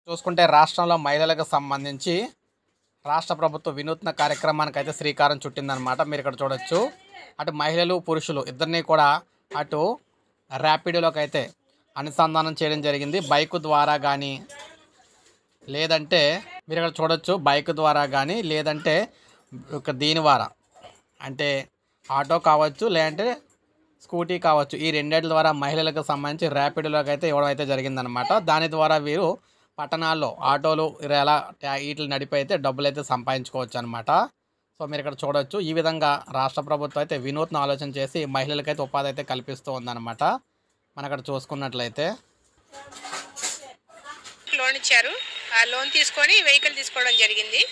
చూసుకుంటే రాష్ట్రంలో మహిళలకు సంబంధించి రాష్ట్ర ప్రభుత్వ వినూత్న కార్యక్రమానికి అయితే శ్రీకారం చుట్టిందనమాట. మీరు ఇక్కడ చూడొచ్చు. అటు మహిళలు పురుషులు ఇద్దరిని కూడా అటు ర్యాపిడోలోకి అయితే అనుసంధానం చేయడం జరిగింది. బైకు ద్వారా కానీ లేదంటే మీరు ఇక్కడ చూడొచ్చు, బైక్ ద్వారా కానీ లేదంటే దీని ద్వారా అంటే ఆటో కావచ్చు లేదంటే స్కూటీ కావచ్చు, ఈ రెండింటి ద్వారా మహిళలకు సంబంధించి ర్యాపిడోలోకి అయితే ఇవ్వడం అయితే జరిగిందనమాట. దాని ద్వారా వీరు పట్టణాల్లో ఆటోలు ఇలా వీటిని నడిపి అయితే డబ్బులు అయితే సంపాదించుకోవచ్చు అనమాట. సో మీరు ఇక్కడ చూడొచ్చు. ఈ విధంగా రాష్ట్ర ప్రభుత్వం అయితే వినూత్న ఆలోచన చేసి మహిళలకైతే ఉపాధి అయితే కల్పిస్తూ ఉందన్నమాట. మనం అక్కడ చూసుకున్నట్లయితే లోన్ ఇచ్చారు. ఆ లోన్ తీసుకొని వెహికల్ తీసుకోవడం జరిగింది.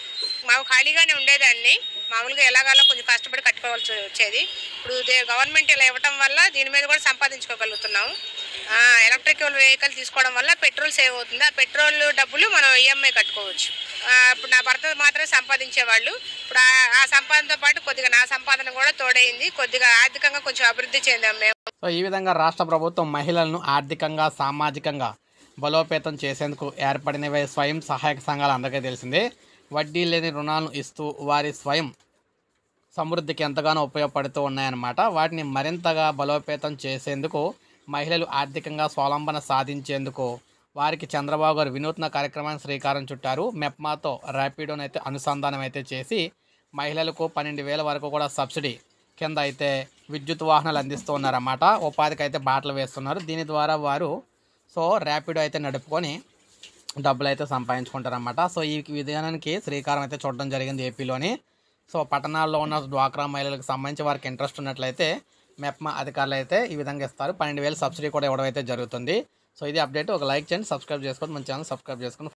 మాకు ఖాళీగానే ఉండేదాన్ని. మామూలుగా ఎలాగలా కొంచెం కష్టపడి కట్టుకోవాల్సి వచ్చేది. ఇప్పుడు గవర్నమెంట్ ఇలా ఇవ్వటం వల్ల దీని మీద కూడా సంపాదించుకోగలుగుతున్నాం. ఎలక్ట్రికల్ వెహికల్ తీసుకోవడం వల్ల పెట్రోల్ సేవ్ అవుతుంది. ఆ పెట్రోల్ డబ్బులు మనం ఈఎంఐ కట్టుకోవచ్చు. ఇప్పుడు నా భర్త మాత్రమే సంపాదించేవాళ్ళు. ఇప్పుడు ఆ సంపాదనతో పాటు కొద్దిగా నా సంపాదన కూడా తోడైంది. కొద్దిగా ఆర్థికంగా కొంచెం అభివృద్ధి చెందాం మేము. సో ఈ విధంగా రాష్ట్ర ప్రభుత్వం మహిళలను ఆర్థికంగా సామాజికంగా బలోపేతం చేసేందుకు ఏర్పడినవే స్వయం సహాయక సంఘాలు అందరికీ తెలిసిందే. వడ్డీ లేని రుణాలను ఇస్తూ వారి స్వయం సమృద్ధికి ఎంతగానో ఉపయోగపడుతూ ఉన్నాయన్నమాట. వాటిని మరింతగా బలోపేతం చేసేందుకు మహిళలు ఆర్థికంగా స్వావలంబన సాధించేందుకు వారికి చంద్రబాబు గారు వినూత్న కార్యక్రమాన్ని శ్రీకారం చుట్టారు. మెప్మాతో ర్యాపిడోని అయితే అనుసంధానం అయితే చేసి మహిళలకు 12,000 వరకు కూడా సబ్సిడీ కింద అయితే విద్యుత్ వాహనాలు అందిస్తూ ఉన్నారన్నమాట. ఉపాధికి అయితే బాటలు వేస్తున్నారు. దీని ద్వారా వారు ర్యాపిడో అయితే నడుపుకొని డబ్బులు అయితే సంపాదించుకుంటారన్నమాట. సో ఈ విధానానికి శ్రీకారం అయితే చూడడం జరిగింది ఏపీలోని. సో పట్టణాల్లో ఉన్న డ్వాక్రా మహిళలకు సంబంధించి వారికి ఇంట్రెస్ట్ ఉన్నట్లయితే మెప్మా అధికారులు అయితే ఈ విధంగా ఇస్తారు. 12,000 సబ్సిడీ కూడా ఇవ్వడం అయితే జరుగుతుంది. సో ఇది అప్డేట్. ఒక లైక్ చేయండి, సబ్స్క్రైబ్ చేసుకోండి, మన ఛానల్ సబ్స్క్రైబ్ చేసుకోండి.